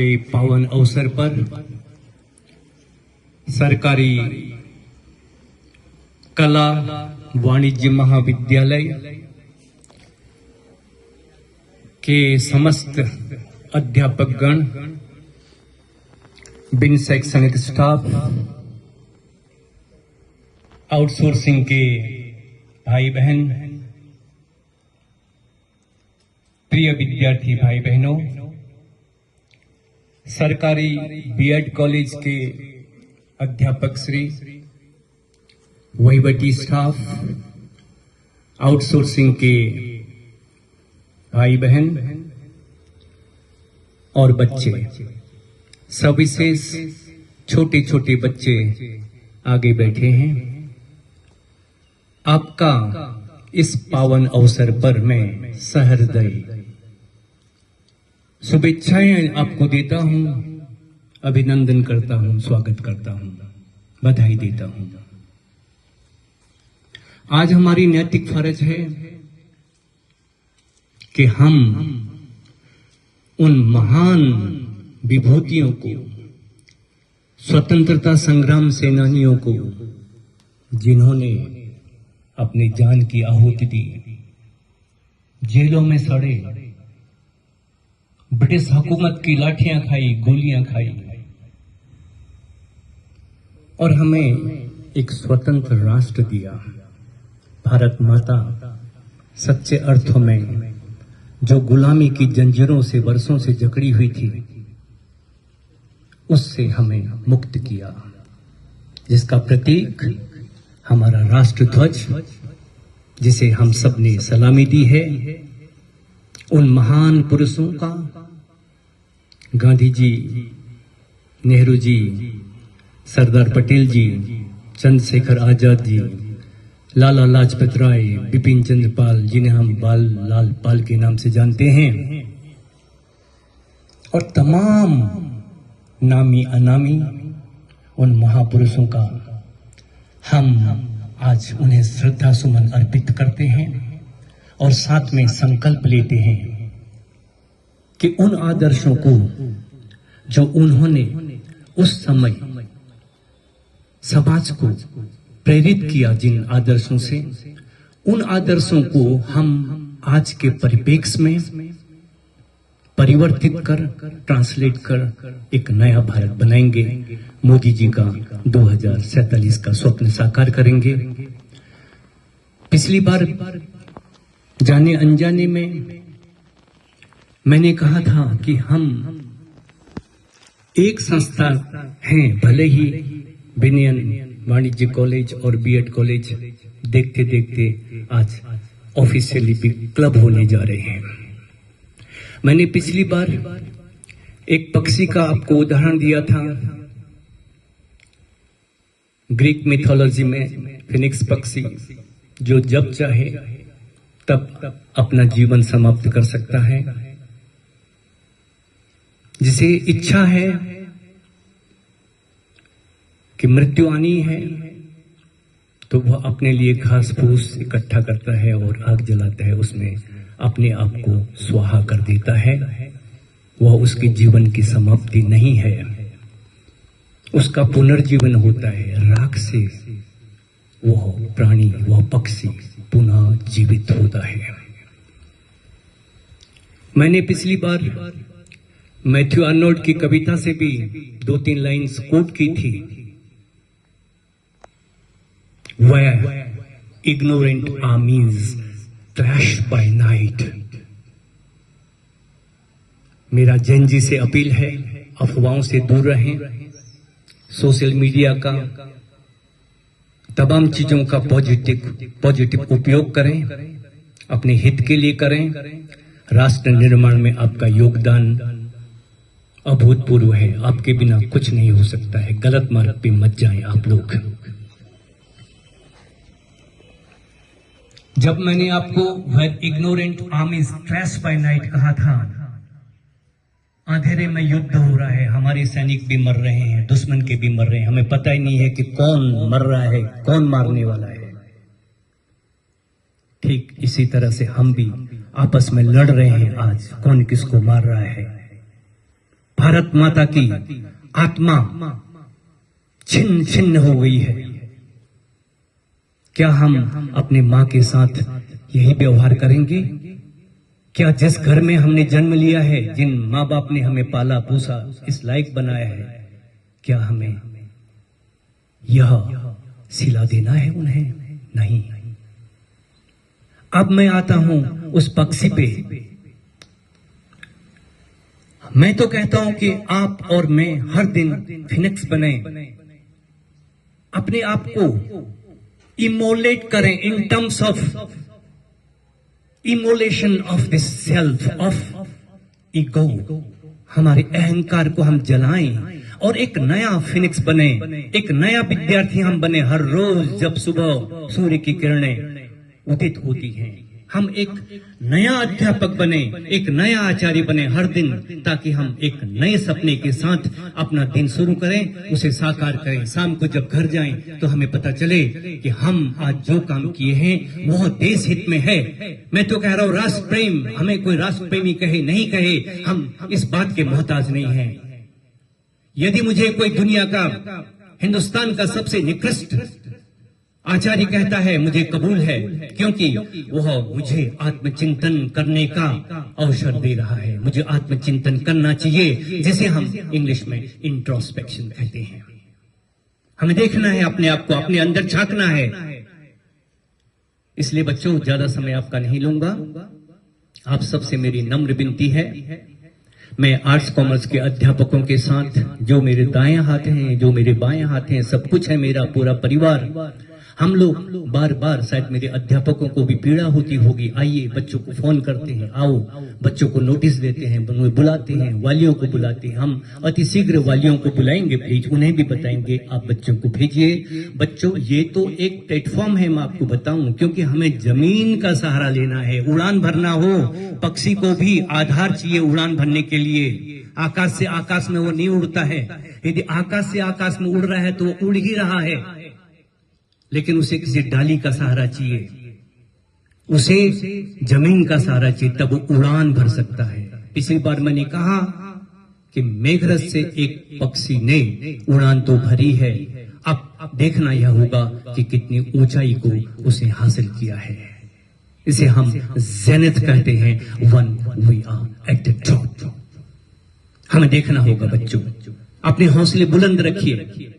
पावन अवसर पर सरकारी कला वाणिज्य महाविद्यालय के समस्त अध्यापकगण, बिन शैक्षणिक स्टाफ, आउटसोर्सिंग के भाई बहन, प्रिय विद्यार्थी भाई बहनों, सरकारी बीएड कॉलेज के अध्यापक श्री, वहीवटी स्टाफ, आउटसोर्सिंग के भाई बहन और बच्चे, सविशेष छोटे छोटे बच्चे आगे बैठे हैं। आपका इस पावन अवसर पर मैं सहृदय शुभेच्छाएं आपको देता हूं, अभिनंदन करता हूं, स्वागत करता हूं, बधाई देता हूं। आज हमारी नैतिक फर्ज है कि हम उन महान विभूतियों को, स्वतंत्रता संग्राम सेनानियों को, जिन्होंने अपनी जान की आहुति दी, जेलों में सड़े, ब्रिटिश हुकूमत की लाठियां खाई, गोलियां खाई और हमें एक स्वतंत्र राष्ट्र दिया। भारत माता सच्चे अर्थों में जो गुलामी की जंजीरों से वर्षों से जकड़ी हुई थी, उससे हमें मुक्त किया, जिसका प्रतीक हमारा राष्ट्र ध्वज, जिसे हम सब ने सलामी दी है। उन महान पुरुषों का, गांधी जी, नेहरू जी, सरदार पटेल जी, चंद्रशेखर आजाद जी, लाला लाजपत राय, बिपिन चंद्र पाल, जिन्हें हम बाल लाल पाल के नाम से जानते हैं, और तमाम नामी अनामी उन महापुरुषों का हम आज उन्हें श्रद्धा सुमन अर्पित करते हैं और साथ में संकल्प लेते हैं कि उन आदर्शों को जो उन्होंने उस समय समाज को प्रेरित किया, जिन आदर्शों से, उन आदर्शों को हम आज के परिप्रेक्ष्य में परिवर्तित कर, ट्रांसलेट कर एक नया भारत बनाएंगे। मोदी जी का 2047 का स्वप्न साकार करेंगे। पिछली बार जाने अनजाने में मैंने कहा था कि हम एक संस्था हैं, भले ही विनयन वाणिज्य कॉलेज और बीएड कॉलेज देखते देखते आज ऑफिशियली भी क्लब होने जा रहे हैं। मैंने पिछली बार एक पक्षी का आपको उदाहरण दिया था। ग्रीक मिथोलॉजी में फिनिक्स पक्षी जो जब चाहे तब अपना जीवन समाप्त कर सकता है, जिसे इच्छा है कि मृत्यु आनी है तो वह अपने लिए घास फूस इकट्ठा करता है और आग जलाता है, उसमें अपने आप को स्वाहा कर देता है। वह उसके जीवन की समाप्ति नहीं है, उसका पुनर्जीवन होता है। राख से वह प्राणी, वह पक्षी पुनः जीवित होता है। मैंने पिछली बार मैथ्यू आर्नोल्ड की कविता से भी 2-3 लाइन्स कोट की थी। Where ignorant armies clash by night। मेरा जैन जी से अपील है, अफवाहों से दूर रहें, सोशल मीडिया का, तमाम चीजों का पॉजिटिव उपयोग करें, अपने हित के लिए करें। राष्ट्र निर्माण में आपका योगदान अभूतपूर्व है, आपके बिना कुछ नहीं हो सकता है। गलत मार्ग पे मत जाएं आप लोग। जब मैंने आपको ignorant armies crash by night कहा था, अंधेरे में युद्ध हो रहा है, हमारे सैनिक भी मर रहे हैं, दुश्मन के भी मर रहे हैं, हमें पता ही नहीं है कि कौन मर रहा है, कौन मारने वाला है। ठीक इसी तरह से हम भी आपस में लड़ रहे हैं आज, कौन किसको मार रहा है भारत माता की आत्मा छिन्न छिन्न हो गई है। क्या हम अपने मां के साथ यही व्यवहार करेंगे? क्या जिस घर में हमने जन्म लिया है, जिन माँ बाप ने हमें पाला पोसा, इस लायक बनाया है, क्या हमें यह सिला देना है उन्हें? नहीं। अब मैं आता हूं उस पक्षी पे। मैं तो कहता हूं कि आप और मैं हर दिन फिनिक्स बने, अपने आप को इमोलेट करें in terms of immolation of this self, of ego. हमारे अहंकार को हम जलाएं और एक नया फिनिक्स बने, एक नया विद्यार्थी हम बने। हर रोज जब सुबह सूर्य की किरणें उदित होती हैं, हम एक नया अध्यापक बने, एक नया आचार्य बने हर दिन, ताकि हम एक नए सपने के साथ अपना दिन शुरू करें, उसे साकार करें। शाम को जब घर जाएं तो हमें पता चले कि हम आज जो काम किए हैं वह देश हित में है। मैं तो कह रहा हूं राष्ट्र प्रेम, हमें कोई राष्ट्र प्रेमी कहे नहीं कहे, हम इस बात के मोहताज नहीं हैं। यदि मुझे कोई दुनिया का, हिंदुस्तान का सबसे निकृष्ट आचार्य कहता है, मुझे कबूल है, क्योंकि वह मुझे आत्मचिंतन करने का अवसर दे रहा है। मुझे आत्मचिंतन करना चाहिए, जिसे हम इंग्लिश में इंट्रोस्पेक्शन कहते हैं। हमें देखना है अपने आप को, अपने अंदर झांकना है। इसलिए बच्चों, ज्यादा समय आपका नहीं लूंगा। आप सबसे मेरी नम्र विनती है, मैं आर्ट्स कॉमर्स के अध्यापकों के साथ, जो मेरे दाएं हाथ हैं, जो मेरे बाएं हाथ हैं, सब कुछ है मेरा पूरा परिवार। हम लोग बार बार, शायद मेरे अध्यापकों को भी पीड़ा होती होगी, आइए बच्चों को फोन करते हैं, आओ, बच्चों को नोटिस देते हैं, उन्हें बुलाते हैं, वालियों को बुलाते हैं। हम अति शीघ्र वालियों को बुलाएंगे, प्लीज उन्हें भी बताएंगे, आप बच्चों को भेजिए। बच्चों, ये तो एक प्लेटफॉर्म है, मैं आपको बताऊं, क्योंकि हमें जमीन का सहारा लेना है। उड़ान भरना हो, पक्षी को भी आधार चाहिए उड़ान भरने के लिए। आकाश से आकाश में वो नहीं उड़ता है। यदि आकाश से आकाश में उड़ रहा है तो वो उड़ ही रहा है, लेकिन उसे किसी डाली का सहारा चाहिए, उसे जमीन का सहारा चाहिए, तब वो उड़ान भर सकता है। पिछली बार मैंने कहा कि मेघरज से एक पक्षी ने उड़ान तो भरी है, अब देखना यह होगा कि कितनी ऊंचाई को उसे हासिल किया है। इसे हम जेनिथ कहते हैं, when we are at the top. हमें देखना होगा बच्चों, अपने हौसले बुलंद रखिए।